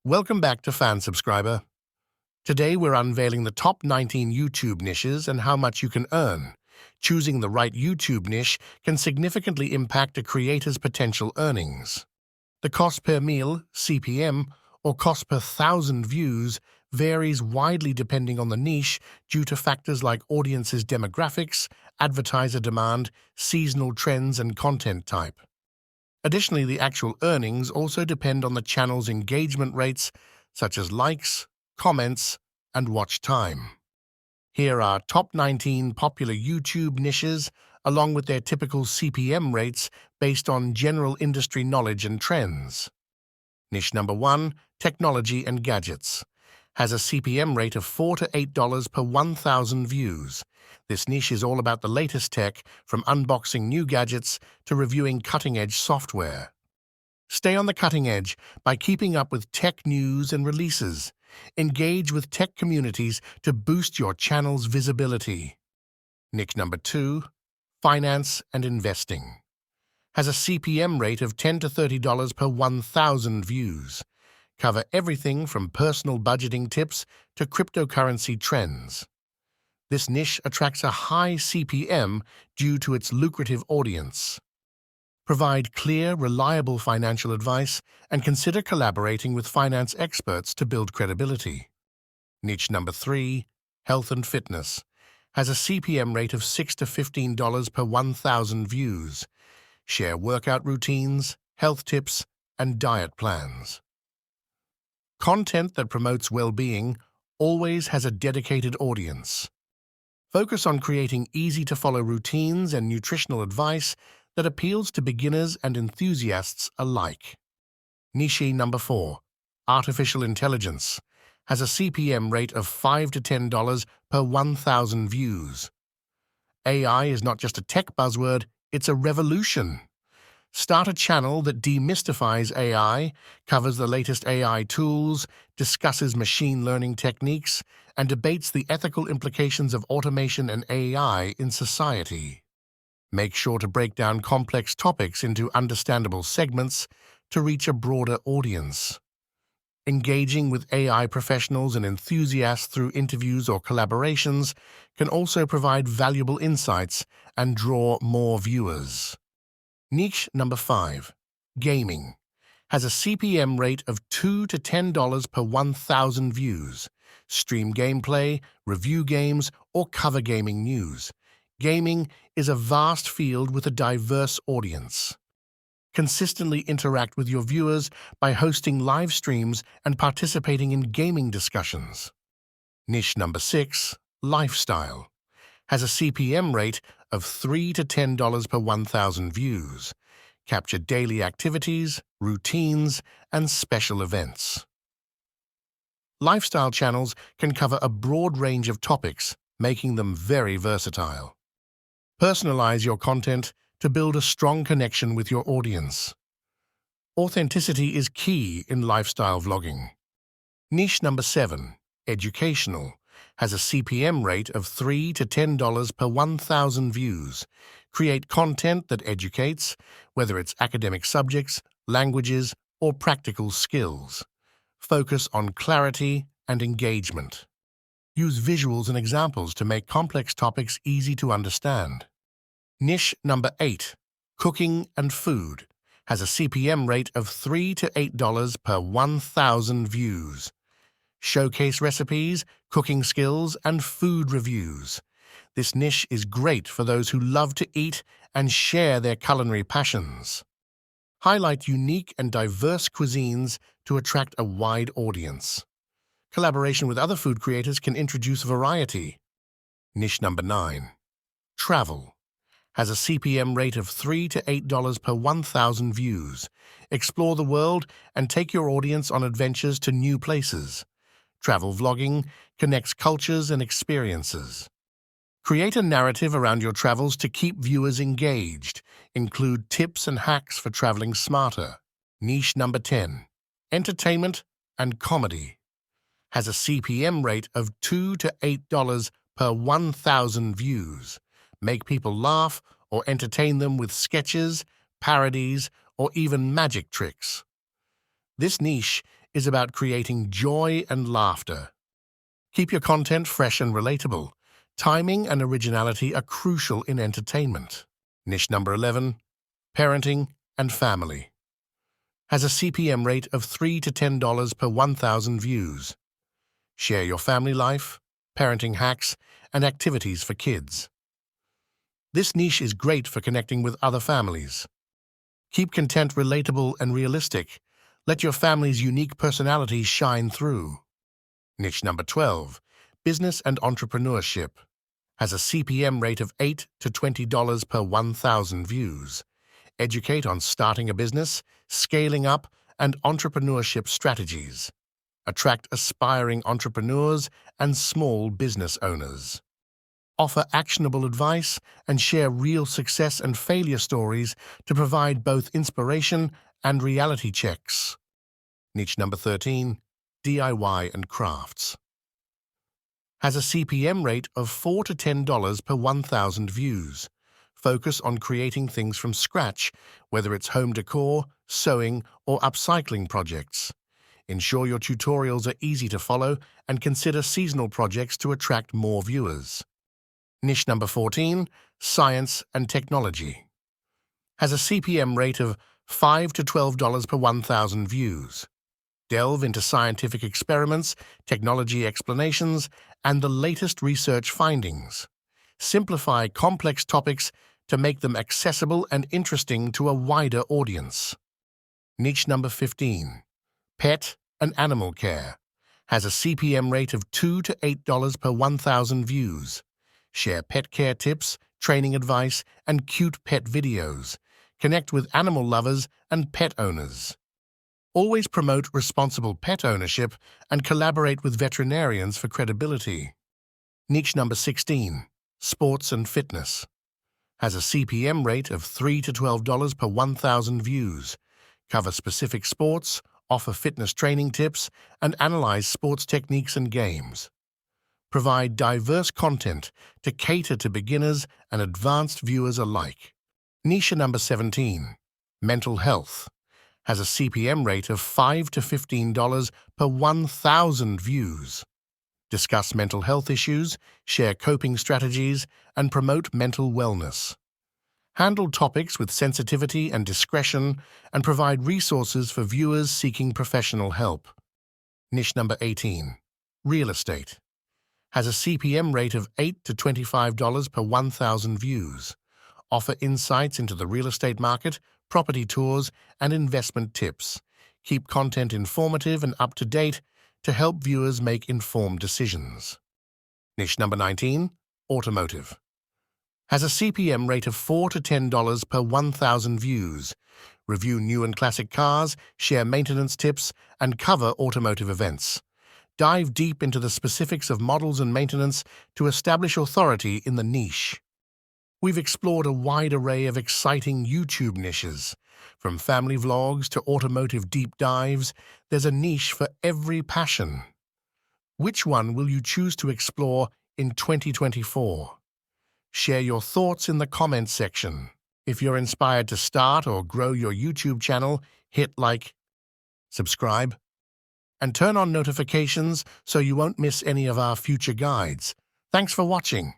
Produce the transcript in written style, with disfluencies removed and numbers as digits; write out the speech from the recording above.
Welcome back to Fan Subscriber. Today we're unveiling the top 19 YouTube niches and how much you can earn. Choosing the right YouTube niche can significantly impact a creator's potential earnings. The cost per meal, CPM, or cost per 1,000 views varies widely depending on the niche due to factors like audience's demographics, advertiser demand, seasonal trends, and content type. Additionally, the actual earnings also depend on the channel's engagement rates, such as likes, comments, and watch time. Here are top 19 popular YouTube niches, along with their typical CPM rates based on general industry knowledge and trends. Niche number 1, Technology and Gadgets, has a CPM rate of $4 to $8 per 1,000 views. This niche is all about the latest tech, from unboxing new gadgets to reviewing cutting-edge software. Stay on the cutting edge by keeping up with tech news and releases. Engage with tech communities to boost your channel's visibility. Niche number 2, Finance and Investing, has a CPM rate of $10 to $30 per 1,000 views. Cover everything from personal budgeting tips to cryptocurrency trends. This niche attracts a high CPM due to its lucrative audience. Provide clear, reliable financial advice and consider collaborating with finance experts to build credibility. Niche number 3, Health and Fitness, has a CPM rate of $6 to $15 per 1,000 views. Share workout routines, health tips, and diet plans. Content that promotes well-being always has a dedicated audience. Focus on creating easy-to-follow routines and nutritional advice that appeals to beginners and enthusiasts alike. Niche number 4, Artificial Intelligence, has a CPM rate of $5 to $10 per 1,000 views. AI is not just a tech buzzword, it's a revolution. Start a channel that demystifies AI, covers the latest AI tools, discusses machine learning techniques, and debates the ethical implications of automation and AI in society. Make sure to break down complex topics into understandable segments to reach a broader audience. Engaging with AI professionals and enthusiasts through interviews or collaborations can also provide valuable insights and draw more viewers. Niche number 5, Gaming, has a CPM rate of $2 to $10 per 1,000 views. Stream gameplay, review games, or cover gaming news. Gaming is a vast field with a diverse audience. Consistently interact with your viewers by hosting live streams and participating in gaming discussions. Niche number 6, Lifestyle, has a CPM rate of $3 to $10 per 1,000 views. Capture daily activities, routines, and special events. Lifestyle channels can cover a broad range of topics, making them very versatile. Personalize your content to build a strong connection with your audience. Authenticity is key in lifestyle vlogging. Niche number 7, Educational, has a CPM rate of $3 to $10 per 1,000 views. Create content that educates, whether it's academic subjects, languages, or practical skills. Focus on clarity and engagement. Use visuals and examples to make complex topics easy to understand. Niche number 8, Cooking and Food, has a CPM rate of $3 to $8 per 1,000 views. Showcase recipes, cooking skills, and food reviews. This niche is great for those who love to eat and share their culinary passions. Highlight unique and diverse cuisines to attract a wide audience. Collaboration with other food creators can introduce variety. Niche number 9, Travel, has a CPM rate of $3 to $8 per 1,000 views. Explore the world and take your audience on adventures to new places. Travel vlogging connects cultures and experiences. Create a narrative around your travels to keep viewers engaged. Include tips and hacks for traveling smarter. Niche number 10, Entertainment and Comedy, has a CPM rate of $2 to $8 per 1,000 views. Make people laugh or entertain them with sketches, parodies, or even magic tricks. This niche is about creating joy and laughter. Keep your content fresh and relatable. Timing and originality are crucial in entertainment. Niche number 11, parenting and family. Has a CPM rate of $3 to $10 per 1,000 views. Share your family life, parenting hacks, and activities for kids. This niche is great for connecting with other families. Keep content relatable and realistic. Let your family's unique personality shine through. Niche number 12, business and entrepreneurship. Has a CPM rate of $8 to $20 per 1,000 views. Educate on starting a business, scaling up, and entrepreneurship strategies. Attract aspiring entrepreneurs and small business owners. Offer actionable advice and share real success and failure stories to provide both inspiration and reality checks. Niche number 13, DIY and crafts. Has a CPM rate of $4 to $10 per 1,000 views. Focus on creating things from scratch, whether it's home decor, sewing, or upcycling projects. Ensure your tutorials are easy to follow and consider seasonal projects to attract more viewers. Niche number 14, science and technology. Has a CPM rate of $5 to $12 per 1,000 views. Delve into scientific experiments, technology explanations, and the latest research findings. Simplify complex topics to make them accessible and interesting to a wider audience. Niche number 15, pet and animal care. Has a CPM rate of $2 to $8 per 1,000 views. Share pet care tips, training advice, and cute pet videos. Connect with animal lovers and pet owners. Always promote responsible pet ownership and collaborate with veterinarians for credibility. Niche number 16, sports and fitness. Has a CPM rate of $3 to $12 per 1,000 views. Cover specific sports, offer fitness training tips, and analyze sports techniques and games. Provide diverse content to cater to beginners and advanced viewers alike. Niche number 17, mental health. Has a CPM rate of $5 to $15 per 1,000 views. Discuss mental health issues, share coping strategies, and promote mental wellness. Handle topics with sensitivity and discretion and provide resources for viewers seeking professional help. Niche number 18, real estate. Has a CPM rate of $8 to $25 per 1,000 views. Offer insights into the real estate market, property tours, and investment tips. Keep content informative and up-to-date to help viewers make informed decisions. Niche number 19, automotive. Has a CPM rate of $4 to $10 per 1,000 views. Review new and classic cars, share maintenance tips, and cover automotive events. Dive deep into the specifics of models and maintenance to establish authority in the niche. We've explored a wide array of exciting YouTube niches. From family vlogs to automotive deep dives, there's a niche for every passion. Which one will you choose to explore in 2024? Share your thoughts in the comments section. If you're inspired to start or grow your YouTube channel, hit like, subscribe, and turn on notifications so you won't miss any of our future guides. Thanks for watching.